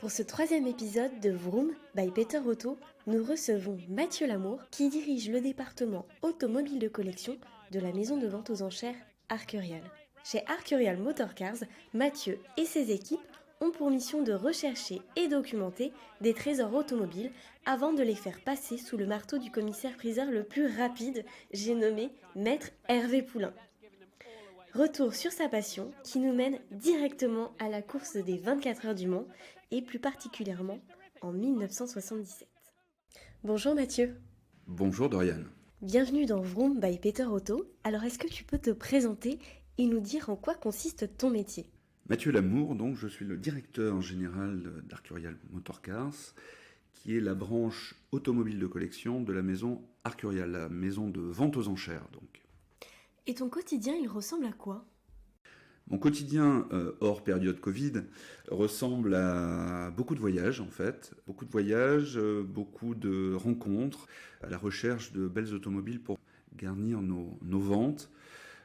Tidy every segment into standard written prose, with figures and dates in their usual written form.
Pour ce troisième épisode de Vroom by Peter Auto, nous recevons Mathieu Lamour qui dirige le département automobile de collection de la maison de vente aux enchères Arcurial. Chez Arcurial Motorcars, Mathieu et ses équipes ont pour mission de rechercher et documenter des trésors automobiles avant de les faire passer sous le marteau du commissaire-priseur le plus rapide, j'ai nommé Maître Hervé Poulain. Retour sur sa passion qui nous mène directement à la course des 24 heures du Mans et plus particulièrement en 1977. Bonjour Mathieu. Bonjour Dorian. Bienvenue dans Vroom by Peter Auto. Alors est-ce que tu peux te présenter et nous dire en quoi consiste ton métier ? Mathieu Lamour, donc je suis le directeur général d'Arcurial Motorcars, qui est la branche automobile de collection de la maison Arcurial, la maison de vente aux enchères donc. Et ton quotidien, il ressemble à quoi ? Mon quotidien, hors période Covid, ressemble à beaucoup de voyages en fait. Beaucoup de voyages, beaucoup de rencontres, à la recherche de belles automobiles pour garnir nos ventes.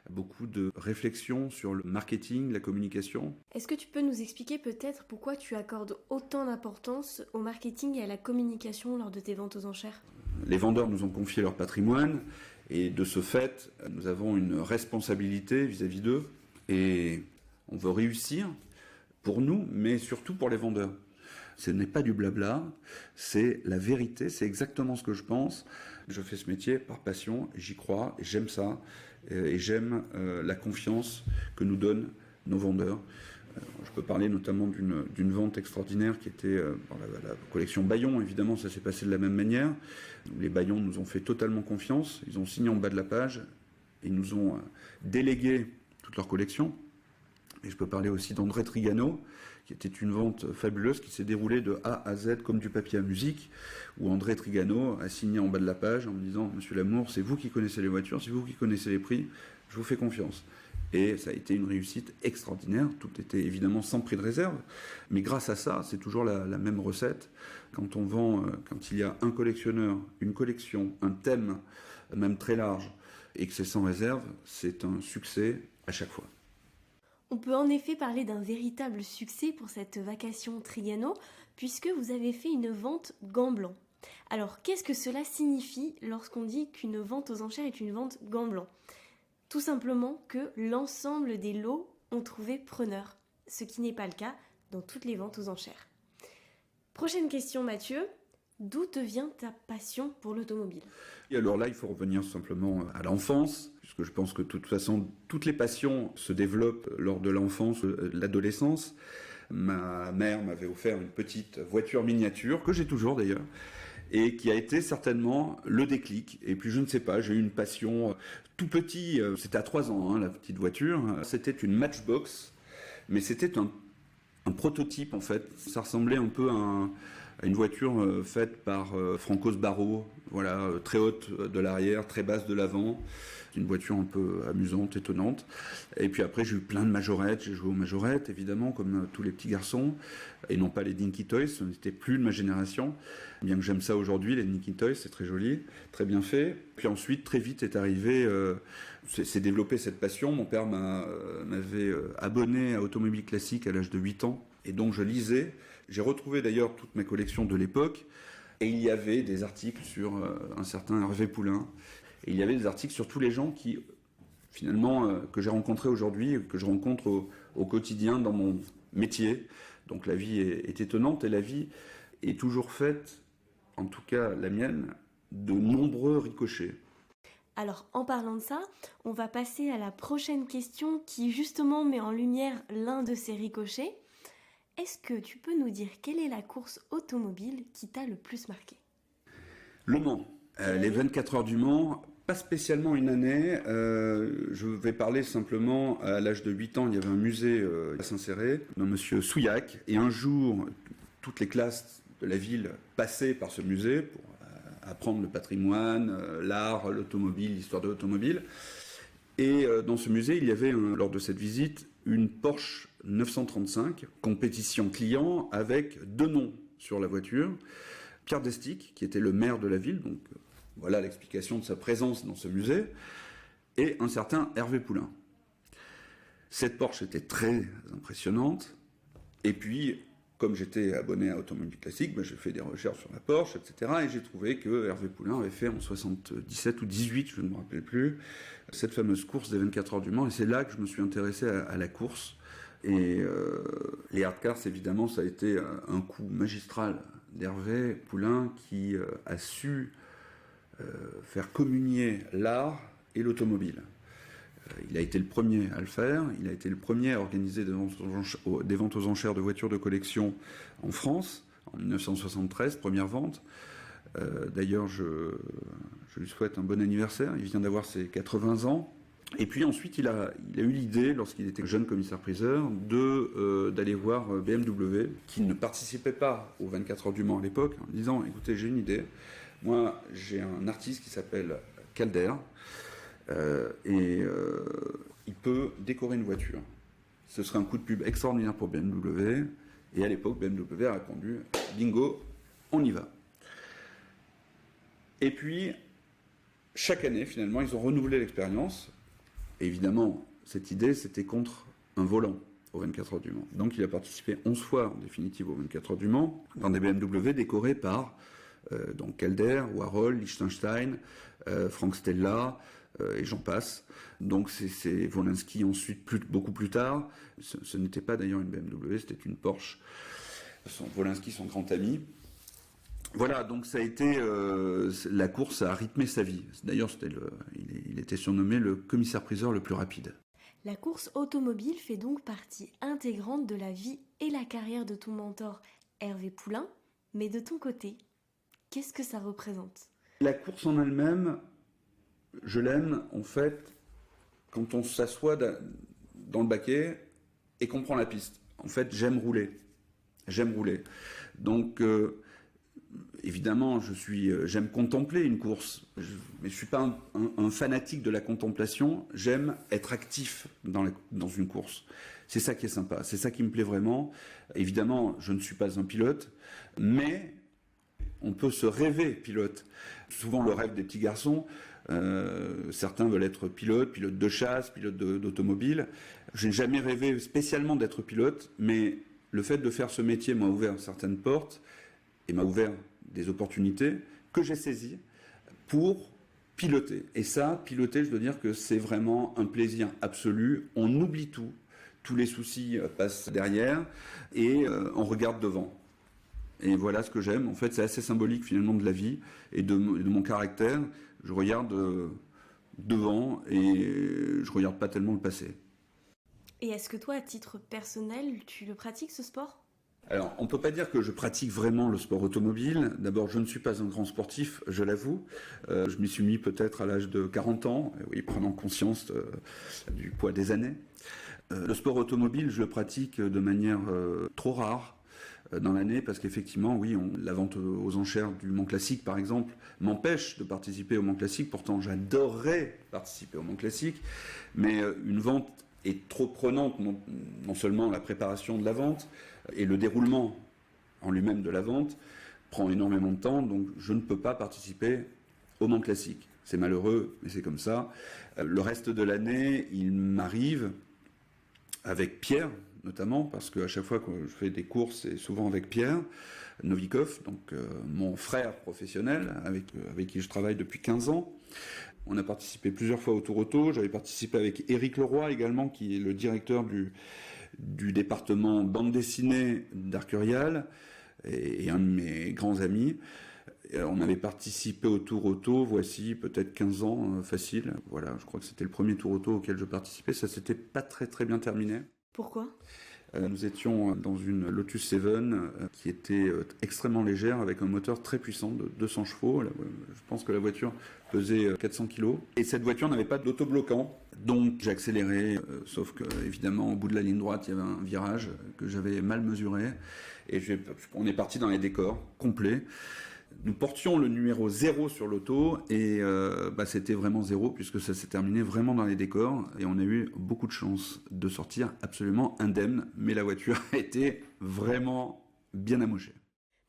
Beaucoup de réflexions sur le marketing, la communication. Est-ce que tu peux nous expliquer peut-être pourquoi tu accordes autant d'importance au marketing et à la communication lors de tes ventes aux enchères ? Les vendeurs nous ont confié leur patrimoine et de ce fait, nous avons une responsabilité vis-à-vis d'eux et on veut réussir pour nous, mais surtout pour les vendeurs. Ce n'est pas du blabla, c'est la vérité, c'est exactement ce que je pense. Je fais ce métier par passion, j'y crois, et j'aime ça, et j'aime la confiance que nous donnent nos vendeurs. Je peux parler notamment d'une vente extraordinaire qui était dans la collection Bayon, évidemment ça s'est passé de la même manière. Les Bayon nous ont fait totalement confiance, ils ont signé en bas de la page, ils nous ont délégué toute leur collection. Et je peux parler aussi d'André Trigano, qui était une vente fabuleuse qui s'est déroulée de A à Z comme du papier à musique, où André Trigano a signé en bas de la page en me disant « Monsieur Lamour, c'est vous qui connaissez les voitures, c'est vous qui connaissez les prix, je vous fais confiance ». Et ça a été une réussite extraordinaire, tout était évidemment sans prix de réserve, mais grâce à ça, c'est toujours la même recette. Quand on vend, quand il y a un collectionneur, une collection, un thème, même très large, et que c'est sans réserve, c'est un succès à chaque fois. On peut en effet parler d'un véritable succès pour cette vacation Trigano, puisque vous avez fait une vente gants blancs. Alors, qu'est-ce que cela signifie lorsqu'on dit qu'une vente aux enchères est une vente gants blancs ? Tout simplement que l'ensemble des lots ont trouvé preneur, ce qui n'est pas le cas dans toutes les ventes aux enchères. Prochaine question Mathieu, d'où te vient ta passion pour l'automobile ? Et alors là, il faut revenir simplement à l'enfance, puisque je pense que de toute façon, toutes les passions se développent lors de l'enfance, de l'adolescence. Ma mère m'avait offert une petite voiture miniature, que j'ai toujours d'ailleurs, et qui a été certainement le déclic. Et puis je ne sais pas, j'ai eu une passion tout petit, c'était à 3 ans, la petite voiture. C'était une Matchbox, mais c'était un prototype en fait. Ça ressemblait un peu à une voiture faite par Franco Sbarro, voilà, très haute de l'arrière, très basse de l'avant. Une voiture un peu amusante, étonnante. Et puis après, j'ai eu plein de majorettes. J'ai joué aux majorettes, évidemment, comme tous les petits garçons. Et non pas les Dinky Toys, ce n'était plus de ma génération. Bien que j'aime ça aujourd'hui, les Dinky Toys, c'est très joli, très bien fait. Puis ensuite, très vite est arrivé, s'est développé cette passion. Mon père m'avait abonné à Automobile Classique à l'âge de 8 ans. Et donc je lisais. J'ai retrouvé d'ailleurs toute ma collection de l'époque. Et il y avait des articles sur un certain Hervé Poulain. Et il y avait des articles sur tous les gens qui, finalement, que j'ai rencontrés aujourd'hui, que je rencontre au quotidien dans mon métier. Donc la vie est étonnante et la vie est toujours faite, en tout cas la mienne, de nombreux ricochets. Alors, en parlant de ça, on va passer à la prochaine question qui justement met en lumière l'un de ces ricochets. Est-ce que tu peux nous dire quelle est la course automobile qui t'a le plus marqué ? Le Mans. Les 24 heures du Mans, pas spécialement une année. Je vais parler simplement, à l'âge de 8 ans, il y avait un musée à Saint-Céré, d'un monsieur Souillac. Et un jour, toutes les classes de la ville passaient par ce musée pour apprendre le patrimoine, l'art, l'automobile, l'histoire de l'automobile. Et dans ce musée, il y avait, lors de cette visite, une Porsche 935, compétition client, avec 2 noms sur la voiture. Pierre Destic, qui était le maire de la ville, donc voilà l'explication de sa présence dans ce musée, et un certain Hervé Poulain. Cette Porsche était très impressionnante, et puis comme j'étais abonné à Automobile Classique, j'ai fait des recherches sur la Porsche, etc. Et j'ai trouvé que Hervé Poulain avait fait en 77 ou 18, je ne me rappelle plus, cette fameuse course des 24 heures du Mans. Et c'est là que je me suis intéressé à la course. Et les hardcars, évidemment, ça a été un coup magistral d'Hervé Poulain qui a su faire communier l'art et l'automobile. Il a été le premier à le faire, il a été le premier à organiser des ventes aux enchères de voitures de collection en France, en 1973, première vente. D'ailleurs, je lui souhaite un bon anniversaire, il vient d'avoir ses 80 ans. Et puis ensuite, il a eu l'idée, lorsqu'il était jeune commissaire-priseur, d'aller voir BMW, qui ne participait pas aux 24 heures du Mans à l'époque, en disant, écoutez, j'ai une idée, moi j'ai un artiste qui s'appelle Calder, il peut décorer une voiture. Ce serait un coup de pub extraordinaire pour BMW. Et à l'époque, BMW a répondu bingo, on y va. Et puis, chaque année, finalement, ils ont renouvelé l'expérience. Et évidemment, cette idée, c'était contre un volant aux 24 heures du Mans. Donc, il a participé 11 fois, en définitive, aux 24 heures du Mans, dans des BMW décorés par donc Calder, Warhol, Liechtenstein, Frank Stella, et j'en passe. Donc c'est Wolinski ensuite, beaucoup plus tard. Ce n'était pas d'ailleurs une BMW, c'était une Porsche. Wolinski, son grand ami. Voilà, donc ça a été la course a rythmé sa vie. D'ailleurs, il était surnommé le commissaire-priseur le plus rapide. La course automobile fait donc partie intégrante de la vie et la carrière de ton mentor Hervé Poulain, mais de ton côté, qu'est-ce que ça représente ? La course en elle-même, je l'aime, en fait, quand on s'assoit dans le baquet et qu'on prend la piste. En fait, j'aime rouler. Donc, évidemment, j'aime contempler une course, mais je ne suis pas un fanatique de la contemplation. J'aime être actif dans une course. C'est ça qui est sympa, c'est ça qui me plaît vraiment. Évidemment, je ne suis pas un pilote, mais on peut se rêver pilote. Souvent, le rêve des petits garçons, certains veulent être pilote de chasse, pilote d'automobile. Je n'ai jamais rêvé spécialement d'être pilote, mais le fait de faire ce métier m'a ouvert certaines portes et m'a ouvert des opportunités que j'ai saisies pour piloter. Et ça, piloter, je dois dire que c'est vraiment un plaisir absolu. On oublie tout. Tous les soucis passent derrière et on regarde devant. Et voilà ce que j'aime. En fait, c'est assez symbolique finalement de la vie et de mon caractère. Je regarde devant et je regarde pas tellement le passé. Et est-ce que toi, à titre personnel, tu le pratiques ce sport ? Alors, on ne peut pas dire que je pratique vraiment le sport automobile. D'abord, je ne suis pas un grand sportif, je l'avoue. Je m'y suis mis peut-être à l'âge de 40 ans, oui, prenant conscience du poids des années. Le sport automobile, je le pratique de manière trop rare dans l'année, parce qu'effectivement, oui, la vente aux enchères du Mans Classique, par exemple, m'empêche de participer au Mans Classique. Pourtant, j'adorerais participer au Mans Classique, mais une vente est trop prenante, non seulement la préparation de la vente, et le déroulement en lui-même de la vente prend énormément de temps, donc je ne peux pas participer au Mans Classique. C'est malheureux, mais c'est comme ça. Le reste de l'année, il m'arrive, avec Pierre notamment, parce qu'à chaque fois que je fais des courses, c'est souvent avec Pierre Novikov, donc mon frère professionnel, avec qui je travaille depuis 15 ans. On a participé plusieurs fois au Tour Auto. J'avais participé avec Éric Leroy également, qui est le directeur du département bande dessinée d'Arcurial et un de mes grands amis. On avait participé au Tour Auto, voici peut-être 15 ans, facile. Voilà, je crois que c'était le premier Tour Auto auquel je participais. Ça s'était pas très très bien terminé. Pourquoi ? Nous étions dans une Lotus 7 qui était extrêmement légère, avec un moteur très puissant de 200 chevaux. Je pense que la voiture pesait 400 kg. Et cette voiture n'avait pas d'autobloquant. Donc j'ai accéléré, sauf que évidemment au bout de la ligne droite, il y avait un virage que j'avais mal mesuré. Et on est parti dans les décors complets. Nous portions le numéro 0 sur l'auto et c'était vraiment 0 puisque ça s'est terminé vraiment dans les décors et on a eu beaucoup de chance de sortir absolument indemne, mais la voiture a été vraiment bien amochée.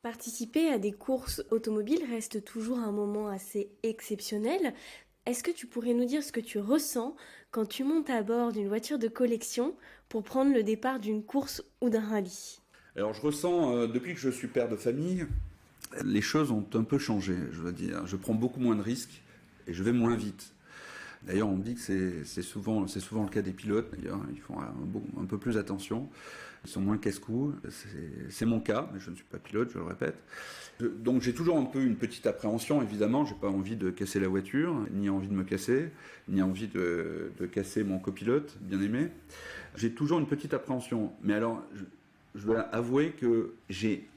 Participer à des courses automobiles reste toujours un moment assez exceptionnel. Est-ce que tu pourrais nous dire ce que tu ressens quand tu montes à bord d'une voiture de collection pour prendre le départ d'une course ou d'un rallye ? Alors je ressens, depuis que je suis père de famille, les choses ont un peu changé, je veux dire. Je prends beaucoup moins de risques et je vais moins vite. D'ailleurs, on me dit que c'est souvent le cas des pilotes, d'ailleurs. Ils font un peu plus attention. Ils sont moins casse-cou. C'est mon cas, mais je ne suis pas pilote, je le répète. Donc j'ai toujours un peu une petite appréhension, évidemment. J'ai pas envie de casser la voiture, ni envie de me casser, ni envie de casser mon copilote, bien aimé. J'ai toujours une petite appréhension. Mais alors, je dois avouer que j'ai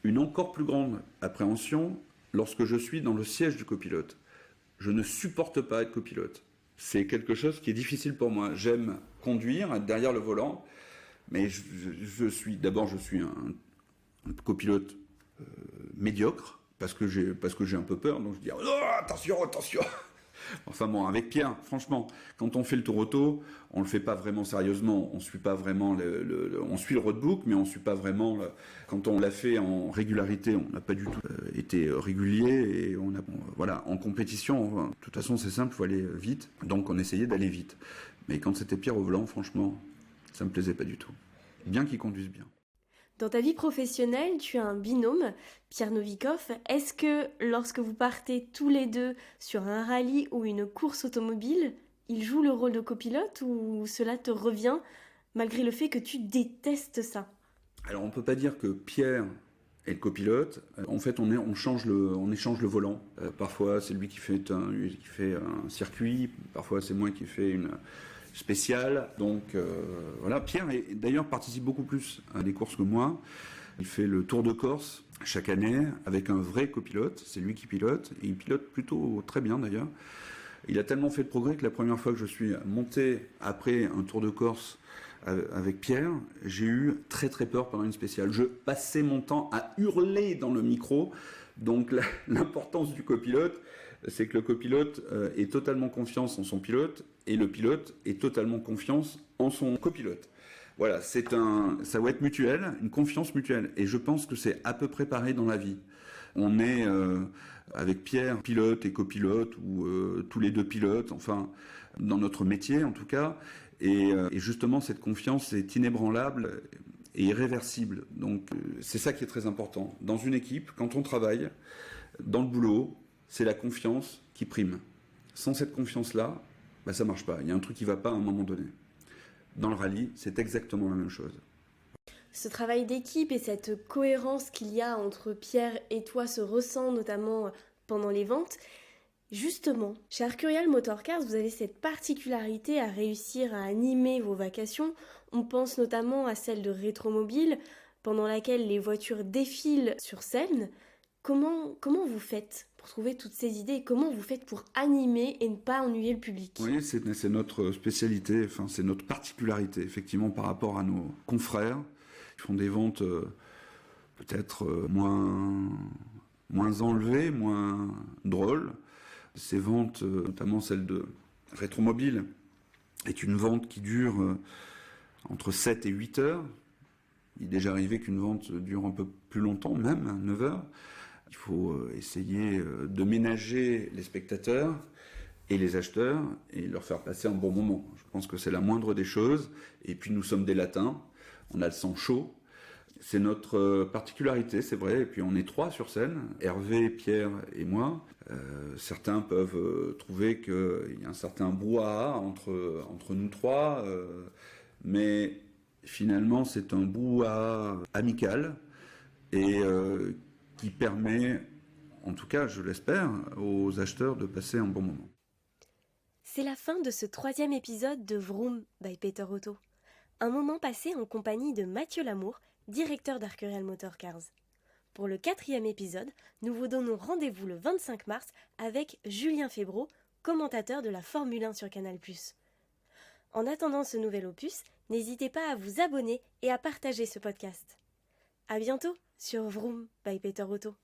une encore plus grande appréhension lorsque je suis dans le siège du copilote. Je ne supporte pas être copilote. C'est quelque chose qui est difficile pour moi. J'aime conduire, être derrière le volant, mais je suis un copilote médiocre parce que j'ai un peu peur. Donc je dis oh, attention. Enfin bon, avec Pierre, franchement, quand on fait le tour auto, on le fait pas vraiment sérieusement. On suit pas vraiment on suit le roadbook, mais on suit pas vraiment. Quand on l'a fait en régularité, on n'a pas du tout été régulier et voilà, en compétition. De toute façon, c'est simple, il faut aller vite. Donc on essayait d'aller vite. Mais quand c'était Pierre au volant, franchement, ça me plaisait pas du tout. Bien qu'il conduise bien. Dans ta vie professionnelle, tu as un binôme, Pierre Novikov. Est-ce que lorsque vous partez tous les deux sur un rallye ou une course automobile, il joue le rôle de copilote ou cela te revient malgré le fait que tu détestes ça? Alors on peut pas dire que Pierre est le copilote. En fait, on échange le volant. Parfois, c'est lui qui fait un circuit. Parfois, c'est moi qui fais une spécial. Donc voilà, Pierre d'ailleurs participe beaucoup plus à des courses que moi. Il fait le Tour de Corse chaque année avec un vrai copilote. C'est lui qui pilote et il pilote plutôt très bien d'ailleurs. Il a tellement fait de progrès que la première fois que je suis monté après un Tour de Corse avec Pierre, j'ai eu très très peur pendant une spéciale. Je passais mon temps à hurler dans le micro. Donc l'importance du copilote, c'est que le copilote ait totalement confiance en son pilote et le pilote ait totalement confiance en son copilote. Voilà, ça va être mutuel, une confiance mutuelle. Et je pense que c'est à peu près pareil dans la vie. On est avec Pierre, pilote et copilote, ou tous les deux pilotes, enfin, dans notre métier en tout cas. Et justement, cette confiance est inébranlable et irréversible. Donc, c'est ça qui est très important. Dans une équipe, quand on travaille, dans le boulot, c'est la confiance qui prime. Sans cette confiance-là, ça marche pas. Il y a un truc qui va pas à un moment donné. Dans le rallye, c'est exactement la même chose. Ce travail d'équipe et cette cohérence qu'il y a entre Pierre et toi se ressent notamment pendant les ventes. Justement, chez Arcurial Motorcars, vous avez cette particularité à réussir à animer vos vacations. On pense notamment à celle de Rétromobile, pendant laquelle les voitures défilent sur scène. Comment vous faites pour trouver toutes ces idées et comment vous faites pour animer et ne pas ennuyer le public? Oui, c'est notre spécialité, enfin c'est notre particularité, effectivement, par rapport à nos confrères qui font des ventes peut-être moins enlevées, moins drôles. Ces ventes, notamment celle de Rétromobile, est une vente qui dure entre 7 et 8 heures. Il est déjà arrivé qu'une vente dure un peu plus longtemps, même 9 heures. Il faut essayer de ménager les spectateurs et les acheteurs et leur faire passer un bon moment. Je pense que c'est la moindre des choses. Et puis nous sommes des latins, on a le sang chaud. C'est notre particularité, c'est vrai. Et puis on est 3 sur scène, Hervé, Pierre et moi. Certains peuvent trouver qu'il y a un certain brouhaha entre nous 3, mais finalement c'est un brouhaha amical et qui permet, en tout cas je l'espère, aux acheteurs de passer un bon moment. C'est la fin de ce 3e épisode de Vroom by Peter Otto. Un moment passé en compagnie de Mathieu Lamour, directeur d'Arcurial Motorcars. Pour le 4e épisode, nous vous donnons rendez-vous le 25 mars avec Julien Febvreau, commentateur de la Formule 1 sur Canal+. En attendant ce nouvel opus, n'hésitez pas à vous abonner et à partager ce podcast. À bientôt sur Vroom by Peter Otto.